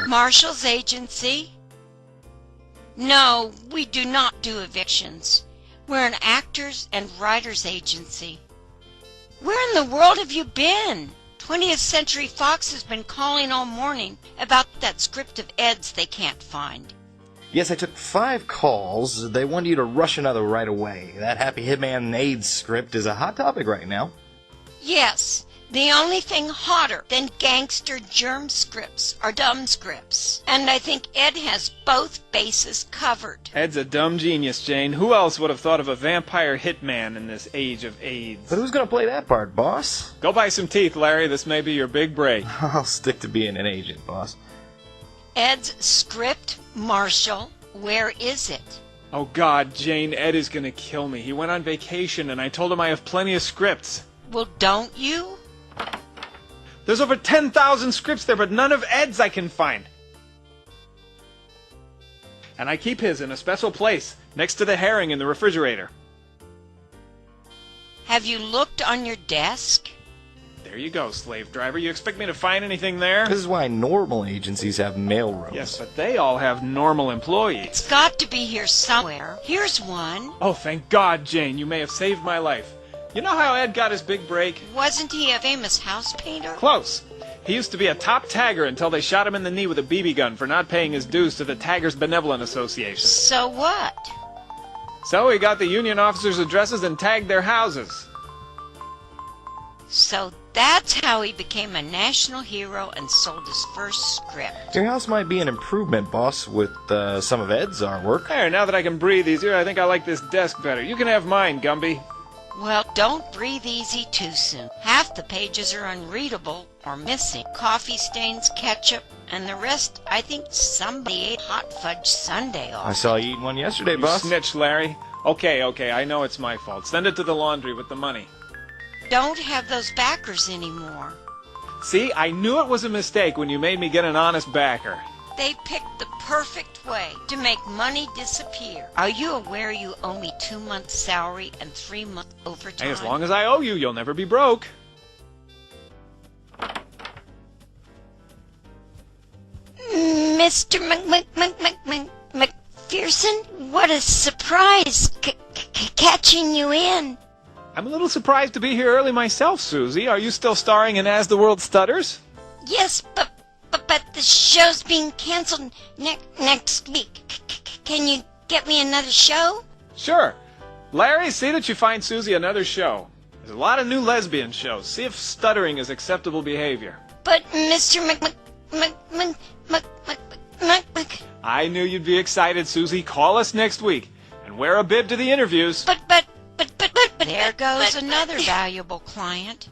Marshal's agency? No, we do not do evictions. We're an actors and writers agency. Where in the world have you been? 20th Century Fox has been calling all morning about that script of Ed's they can't find. Yes, I took 5 calls. They want you to rush another right away. That Happy Hitman AIDS script is a hot topic right now. Yes, the only thing hotter than gangster germ scripts are dumb scripts. And I think Ed has both bases covered. Ed's a dumb genius, Jane. Who else would have thought of a vampire hitman in this age of AIDS? But who's going to play that part, boss? Go buy some teeth, Larry. This may be your big break. I'll stick to being an agent, boss. Ed's script, Marshal, where is it? Oh, God, Jane, Ed is going to kill me. He went on vacation, and I told him I have plenty of scripts. Well, don't you? There's over 10,000 scripts there, but none of Ed's I can find. And I keep his in a special place, next to the herring in the refrigerator. Have you looked on your desk? There you go, slave driver. You expect me to find anything there? This is why normal agencies have mail rooms. Yes, but they all have normal employees. It's got to be here somewhere. Here's one. Oh, thank God, Jane. You may have saved my life. You know how Ed got his big break? Wasn't he a famous house painter? Close. He used to be a top tagger until they shot him in the knee with a BB gun for not paying his dues to the Taggers Benevolent Association. So what? So he got the union officers' addresses and tagged their houses. So that's how he became a national hero and sold his first script. Your house might be an improvement, boss, with some of Ed's artwork. There, now that I can breathe easier, I think I like this desk better. You can have mine, Gumby. Well, don't breathe easy too soon. Half the pages are unreadable or missing. Coffee stains, ketchup, and the rest, I think somebody ate hot fudge sundae off. I saw you eating one yesterday, You boss. snitch, Larry. Okay, I know it's my fault. Send it to the laundry with the money. Don't have those backers anymore. See, I knew it was a mistake when you made me get an honest backer. They picked the perfect way to make money disappear. Are you aware you owe me 2 months' salary and 3 months overtime? Hey, as long as I owe you, you'll never be broke. Mr. McPherson, what a surprise catching you in. I'm a little surprised to be here early myself, Susie. Are you still starring in As the World Stutters? Yes, but the show's being canceled next week. Can you get me another show? Sure. Larry, see that you find Susie another show. There's a lot of new lesbian shows. See if stuttering is acceptable behavior. But Mr. I knew you'd be excited, Susie. Call us next week. And wear a bib to the interviews. But there goes another valuable client.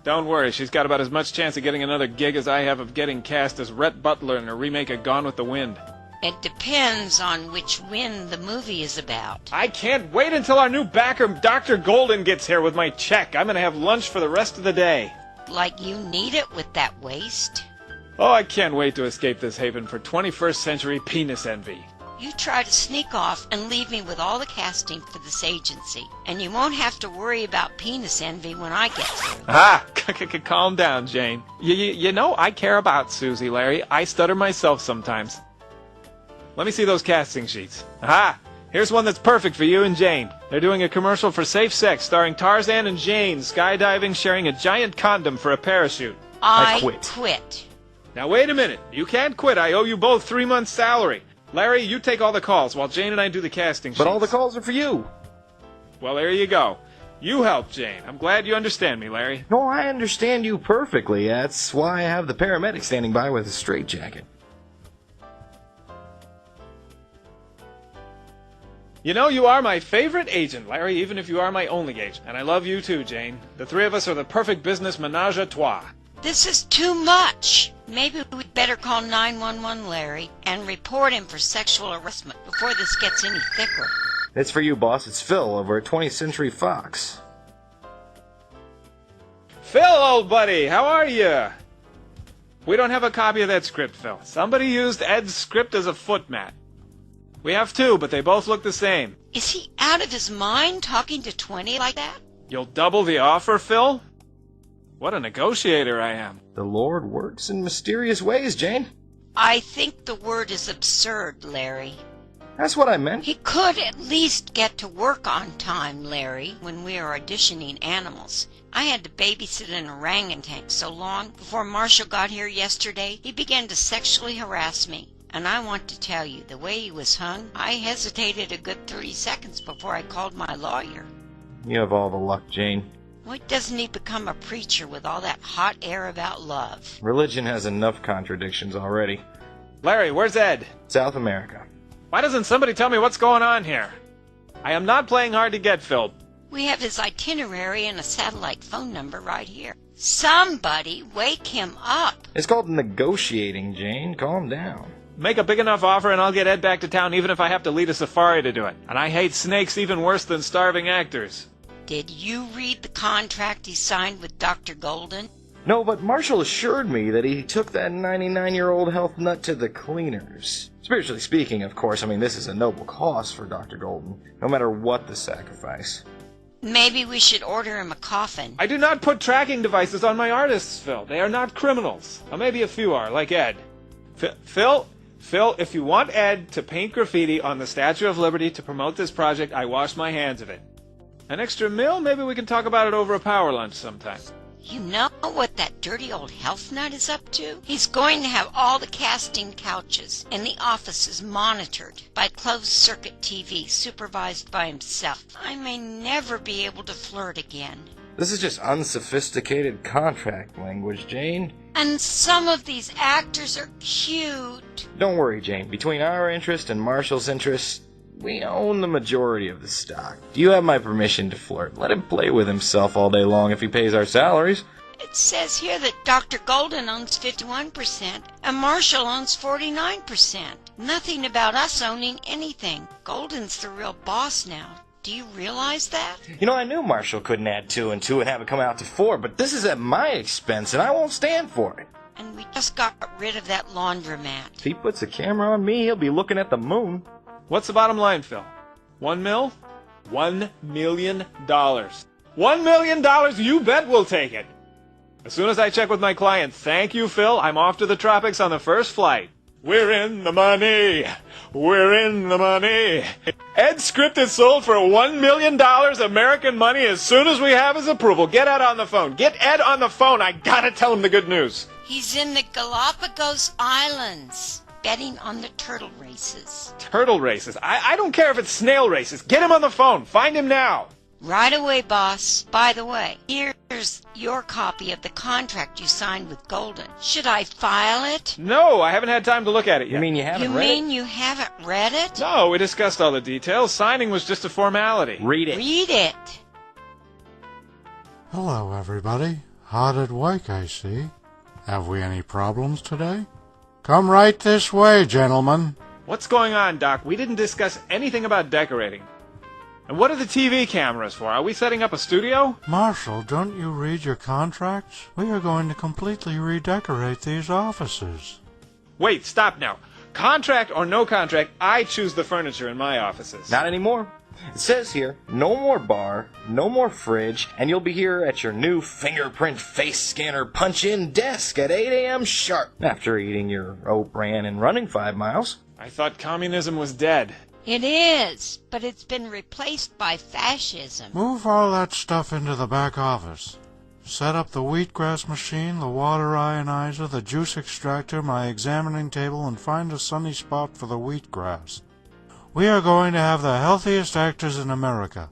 Don't worry, she's got about as much chance of getting another gig as I have of getting cast as Rhett Butler in a remake of Gone with the Wind. It depends on which wind the movie is about. I can't wait until our new backer, Dr. Golden, gets here with my check. I'm going to have lunch for the rest of the day. Like you need it with that waist? Oh, I can't wait to escape this haven for 21st century penis envy. You try to sneak off and leave me with all the casting for this agency, and you won't have to worry about penis envy when I get through. Ah, calm down, Jane. You know, I care about Susie, Larry. I stutter myself sometimes. Let me see those casting sheets. Aha! Here's one that's perfect for you and Jane. They're doing a commercial for safe sex starring Tarzan and Jane skydiving, sharing a giant condom for a parachute. I quit. Now, wait a minute. You can't quit. I owe you both 3 months' salary. Larry, you take all the calls while Jane and I do the casting sheets. But all the calls are for you. Well, there you go. You help Jane. I'm glad you understand me, Larry. No, I understand you perfectly. That's why I have the paramedic standing by with a straitjacket. You know, you are my favorite agent, Larry, even if you are my only agent. And I love you too, Jane. The three of us are the perfect business menage a trois. This is too much. Maybe we'd better call 911, Larry, and report him for sexual harassment before this gets any thicker. It's for you, boss. It's Phil over at 20th Century Fox. Phil, old buddy, how are you? We don't have a copy of that script, Phil. Somebody used Ed's script as a footmat. We have two, but they both look the same. Is he out of his mind talking to 20 like that? You'll double the offer, Phil? What a negotiator I am. The Lord works in mysterious ways, Jane. I think the word is absurd, Larry. That's what I meant. He could at least get to work on time, Larry, when we are auditioning animals. I had to babysit an orangutan so long before Marshal got here yesterday, he began to sexually harass me. And I want to tell you, the way he was hung, I hesitated a good 30 seconds before I called my lawyer. You have all the luck, Jane. Why doesn't he become a preacher with all that hot air about love? Religion has enough contradictions already. Larry, where's Ed? South America. Why doesn't somebody tell me what's going on here? I am not playing hard to get, Phil. We have his itinerary and a satellite phone number right here. Somebody wake him up. It's called negotiating, Jane. Calm down. Make a big enough offer and I'll get Ed back to town even if I have to lead a safari to do it. And I hate snakes even worse than starving actors. Did you read the contract he signed with Dr. Golden? No, but Marshal assured me that he took that 99-year-old health nut to the cleaners. Spiritually speaking, of course, I mean, this is a noble cause for Dr. Golden, no matter what the sacrifice. Maybe we should order him a coffin. I do not put tracking devices on my artists, Phil. They are not criminals. Well, maybe a few are, like Ed. Phil, if you want Ed to paint graffiti on the Statue of Liberty to promote this project, I wash my hands of it. An extra meal? Maybe we can talk about it over a power lunch sometime. You know what that dirty old health nut is up to? He's going to have all the casting couches and the offices monitored by closed-circuit TV supervised by himself. I may never be able to flirt again. This is just unsophisticated contract language, Jane. And some of these actors are cute. Don't worry, Jane. Between our interest and Marshal's interest, we own the majority of the stock. Do you have my permission to flirt? Let him play with himself all day long if he pays our salaries. It says here that Dr. Golden owns 51% and Marshal owns 49%. Nothing about us owning anything. Golden's the real boss now. Do you realize that? You know, I knew Marshal couldn't add 2 and 2 and have it come out to 4, but this is at my expense and I won't stand for it. And we just got rid of that laundromat. If he puts a camera on me, he'll be looking at the moon. What's the bottom line, Phil? 1 mil? $1 million. $1 million, you bet we'll take it. As soon as I check with my client, thank you, Phil, I'm off to the tropics on the first flight. We're in the money. We're in the money. Ed's script is sold for $1 million American money as soon as we have his approval. Get Ed on the phone. Get Ed on the phone. I gotta tell him the good news. He's in the Galapagos Islands, betting on the turtle races. Turtle races? I don't care if it's snail races. Get him on the phone. Find him now. Right away, boss. By the way, here's your copy of the contract you signed with Golden. Should I file it? No, I haven't had time to look at it yet. You mean you haven't read it? You mean you haven't read it? No, we discussed all the details. Signing was just a formality. Read it. Read it. Hello, everybody. Hot at work, I see. Have we any problems today? Come right this way, gentlemen. What's going on, Doc? We didn't discuss anything about decorating. And what are the TV cameras for? Are we setting up a studio? Marshal, don't you read your contracts? We are going to completely redecorate these offices. Wait, stop now. Contract or no contract, I choose the furniture in my offices. Not anymore. It says here, no more bar, no more fridge, and you'll be here at your new fingerprint face scanner punch-in desk at 8 a.m. sharp after eating your oat bran and running 5 miles. I thought communism was dead. It is, but it's been replaced by fascism. Move all that stuff into the back office. Set up the wheatgrass machine, the water ionizer, the juice extractor, my examining table, and find a sunny spot for the wheatgrass. We are going to have the healthiest actors in America.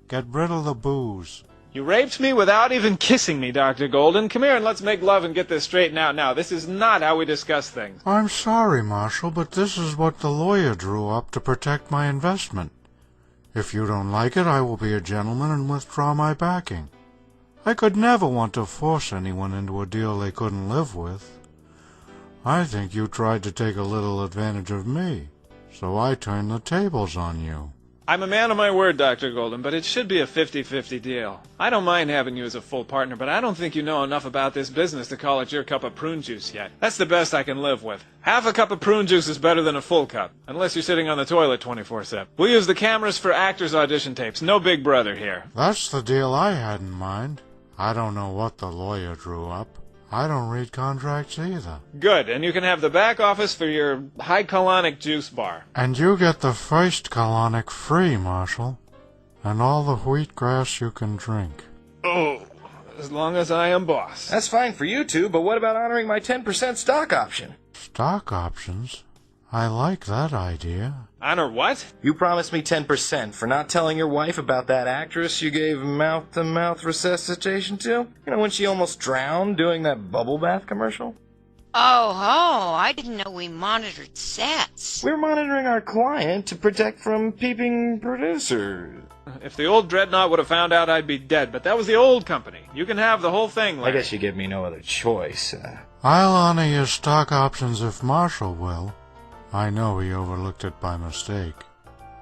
Get rid of the booze. You raped me without even kissing me, Dr. Golden. Come here and let's make love and get this straightened out now. This is not how we discuss things. I'm sorry, Marshal, but this is what the lawyer drew up to protect my investment. If you don't like it, I will be a gentleman and withdraw my backing. I could never want to force anyone into a deal they couldn't live with. I think you tried to take a little advantage of me, so I turned the tables on you. I'm a man of my word, Dr. Golden, but it should be a 50-50 deal. I don't mind having you as a full partner, but I don't think you know enough about this business to call it your cup of prune juice yet. That's the best I can live with. Half a cup of prune juice is better than a full cup, unless you're sitting on the toilet 24/7. We'll use the cameras for actors' audition tapes. No big brother here. That's the deal I had in mind. I don't know what the lawyer drew up. I don't read contracts either. Good, and you can have the back office for your high colonic juice bar. And you get the first colonic free, Marshal. And all the wheatgrass you can drink. Oh, as long as I am boss. That's fine for you two, but what about honoring my 10% stock option? Stock options? I like that idea. Honor what? You promised me 10% for not telling your wife about that actress you gave mouth-to-mouth resuscitation to? You know, when she almost drowned doing that bubble bath commercial? Oh, I didn't know we monitored sets. We're monitoring our client to protect from peeping producers. If the old dreadnought would have found out, I'd be dead, but that was the old company. You can have the whole thing, Larry. I guess you give me no other choice. I'll honor your stock options if Marshal will. I know he overlooked it by mistake.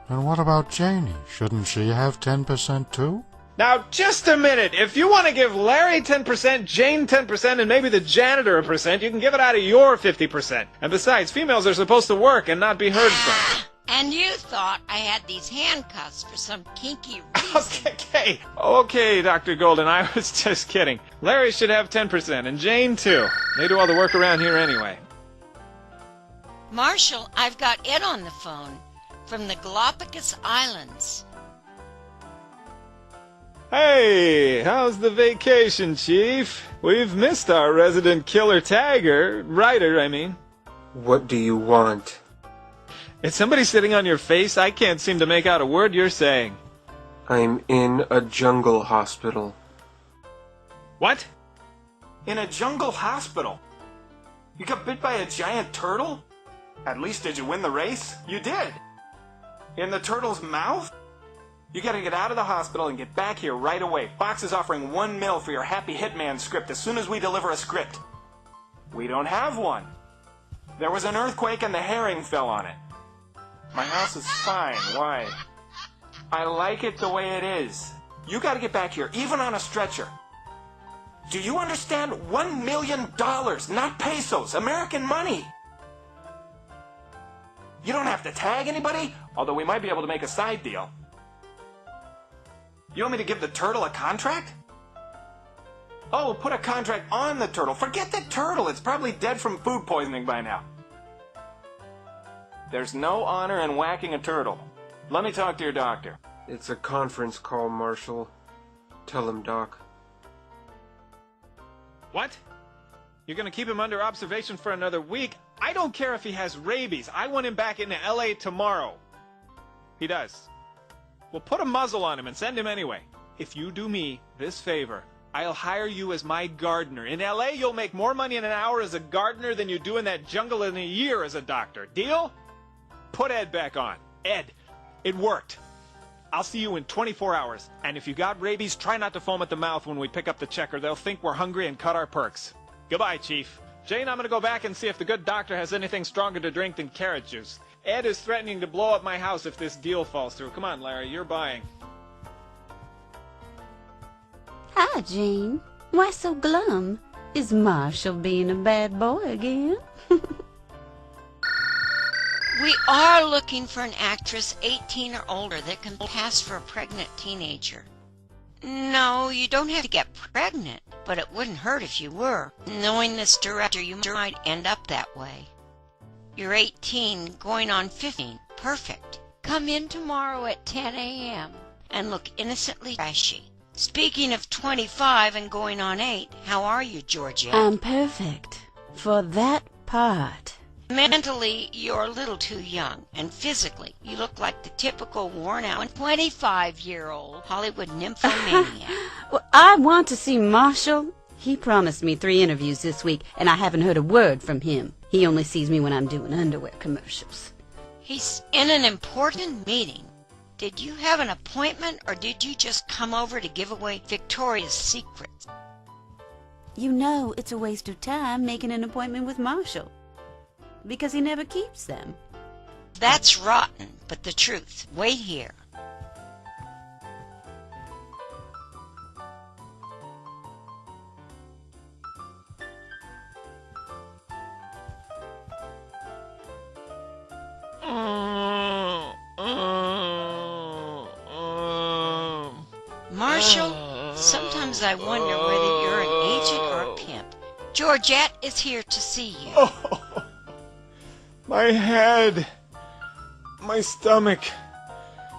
And what about Janie? Shouldn't she have 10% too? Now, just a minute. If you want to give Larry 10%, Jane 10%, and maybe the janitor a percent, you can give it out of your 50%. And besides, females are supposed to work and not be heard from. And you thought I had these handcuffs for some kinky reason. Okay, Dr. Golden, I was just kidding. Larry should have 10%, and Jane too. They do all the work around here anyway. Marshal, I've got Ed on the phone from the Galapagos Islands. Hey, how's the vacation, Chief? We've missed our resident killer writer, I mean. What do you want? Is somebody sitting on your face? I can't seem to make out a word you're saying. I'm in a jungle hospital. What? In a jungle hospital? You got bit by a giant turtle? At least did you win the race? You did! In the turtle's mouth? You gotta get out of the hospital and get back here right away. Fox is offering $1 million for your Happy Hitman script as soon as we deliver a script. We don't have one. There was an earthquake and the herring fell on it. My house is fine. Why? I like it the way it is. You gotta get back here, even on a stretcher. Do you understand? $1 million, not pesos, American money. You don't have to tag anybody, although we might be able to make a side deal. You want me to give the turtle a contract? Oh, put a contract on the turtle. Forget the turtle. It's probably dead from food poisoning by now. There's no honor in whacking a turtle. Let me talk to your doctor. It's a conference call, Marshal. Tell him, Doc. What? You're gonna keep him under observation for another week? I don't care if he has rabies. I want him back into L.A. tomorrow. He does. Well, put a muzzle on him and send him anyway. If you do me this favor, I'll hire you as my gardener. In L.A., you'll make more money in an hour as a gardener than you do in that jungle in a year as a doctor. Deal? Put Ed back on. Ed, it worked. I'll see you in 24 hours. And if you got rabies, try not to foam at the mouth when we pick up the check, or they'll think we're hungry and cut our perks. Goodbye, Chief. Jane, I'm going to go back and see if the good doctor has anything stronger to drink than carrot juice. Ed is threatening to blow up my house if this deal falls through. Come on, Larry, you're buying. Hi, Jane. Why so glum? Is Marshal being a bad boy again? We are looking for an actress 18 or older that can pass for a pregnant teenager. No, you don't have to get pregnant, but it wouldn't hurt if you were. Knowing this director, you might end up that way. You're 18, going on 15. Perfect. Come in tomorrow at 10 a.m. and look innocently trashy. Speaking of 25 and going on 8, how are you, Georgia? I'm perfect for that part. Mentally, you're a little too young, and physically, you look like the typical worn-out 25-year-old Hollywood nymphomaniac. Well, I want to see Marshal. He promised me 3 interviews this week, and I haven't heard a word from him. He only sees me when I'm doing underwear commercials. He's in an important meeting. Did you have an appointment, or did you just come over to give away Victoria's secrets? You know it's a waste of time making an appointment with Marshal, because he never keeps them. That's rotten, but the truth. Wait here. Marshal, sometimes I wonder whether you're an agent or a pimp, Georgette is here to see you. Oh, my head, my stomach,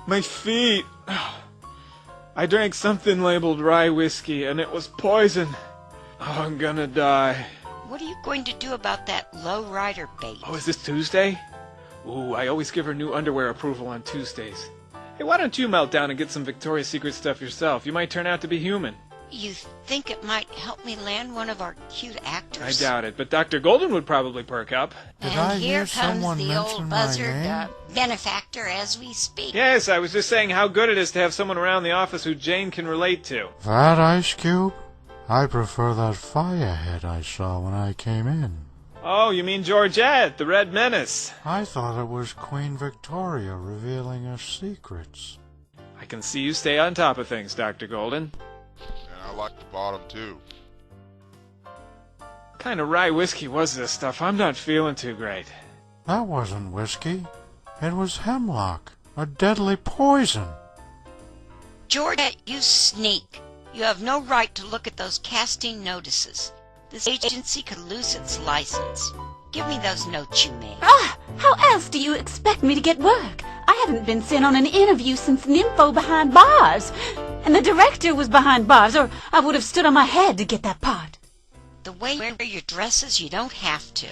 my feet. I drank something labeled rye whiskey, and it was poison. Oh, I'm gonna die. What are you going to do about that low rider bait? Oh, is this Tuesday? Ooh, I always give her new underwear approval on Tuesdays. Hey, why don't you melt down and get some Victoria's Secret stuff yourself? You might turn out to be human. You think it might help me land one of our cute actors? I doubt it, but Dr. Golden would probably perk up. Did And I here hear comes someone the mention old my buzzard, name? benefactor as we speak. Yes, I was just saying how good it is to have someone around the office who Jane can relate to. That Ice Cube? I prefer that firehead I saw when I came in. Oh, you mean Georgette, the Red Menace. I thought it was Queen Victoria revealing her secrets. I can see you stay on top of things, Dr. Golden. And I like the bottom too. What kind of rye whiskey was this stuff? I'm not feeling too great. That wasn't whiskey. It was hemlock, a deadly poison. Georgette, you sneak. You have no right to look at those casting notices. This agency could lose its license. Give me those notes you made. Ah, how else do you expect me to get work? I haven't been sent on an interview since Nympho behind bars. And the director was behind bars, or I would have stood on my head to get that part. The way you wear your dresses, you don't have to.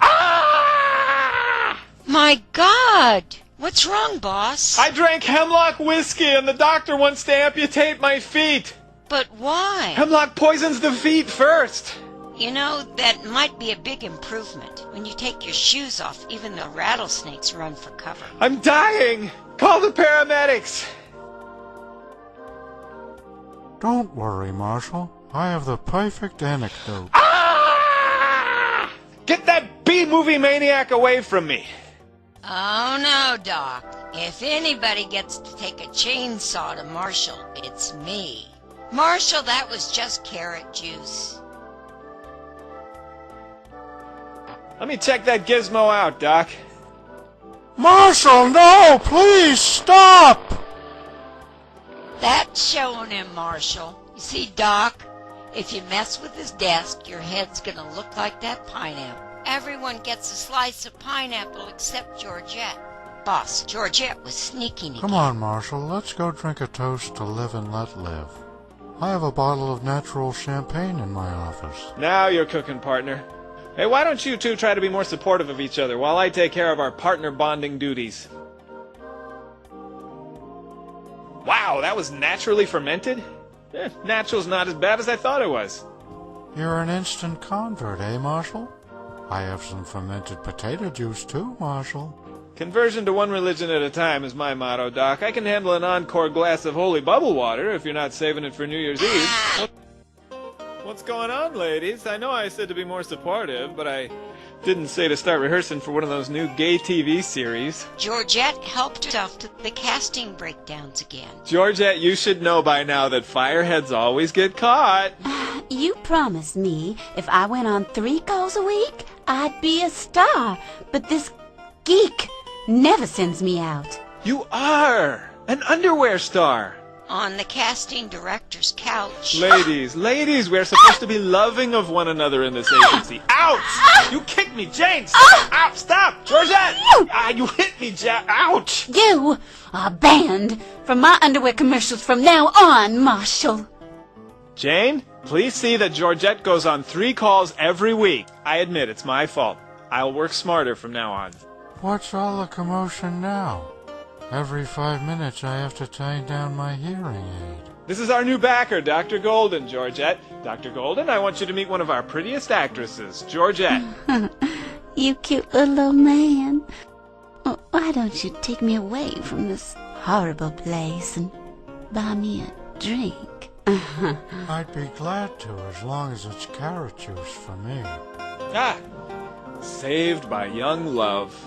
Ah! My God! What's wrong, boss? I drank hemlock whiskey and the doctor wants to amputate my feet. But why? Hemlock poisons the feet first. You know, that might be a big improvement. When you take your shoes off, even the rattlesnakes run for cover. I'm dying. Call the paramedics. Don't worry, Marshal. I have the perfect anecdote. Ah! Get that B-movie maniac away from me. Oh no, Doc. If anybody gets to take a chainsaw to Marshal, it's me. Marshal, that was just carrot juice. Let me check that gizmo out, Doc. Marshal, no! Please stop! That's showing him, Marshal. You see, Doc, if you mess with his desk, your head's gonna look like that pineapple. Everyone gets a slice of pineapple except Georgette. Boss, Georgette was sneaking again. Come on, Marshal. Let's go drink a toast to live and let live. I have a bottle of natural champagne in my office. Now you're cooking, partner. Hey, why don't you two try to be more supportive of each other while I take care of our partner bonding duties? Wow, that was naturally fermented? Natural's not as bad as I thought it was. You're an instant convert, eh, Marshal? I have some fermented potato juice too, Marshal. Conversion to one religion at a time is my motto, Doc. I can handle an encore glass of holy bubble water if you're not saving it for New Year's Eve. What's going on, ladies? I know I said to be more supportive, but I didn't say to start rehearsing for one of those new gay TV series. Georgette helped herself to the casting breakdowns again. Georgette, you should know by now that fireheads always get caught. You promised me if I went on 3 calls a week, I'd be a star. But this geek never sends me out. You are an underwear star. On the casting director's couch. Ladies, we're supposed to be loving of one another in this agency. Ouch! You kicked me, Jane! Stop! Ow, stop! Georgette! You hit me, ouch! You are banned from my underwear commercials from now on, Marshal. Jane, please see that Georgette goes on 3 calls every week. I admit it's my fault. I'll work smarter from now on. What's all the commotion now? Every 5 minutes I have to tie down my hearing aid. This is our new backer, Dr. Golden, Georgette. Dr. Golden, I want you to meet one of our prettiest actresses, Georgette. You cute little old man. Why don't you take me away from this horrible place and buy me a drink? I'd be glad to, as long as it's carrot juice for me. Saved by young love.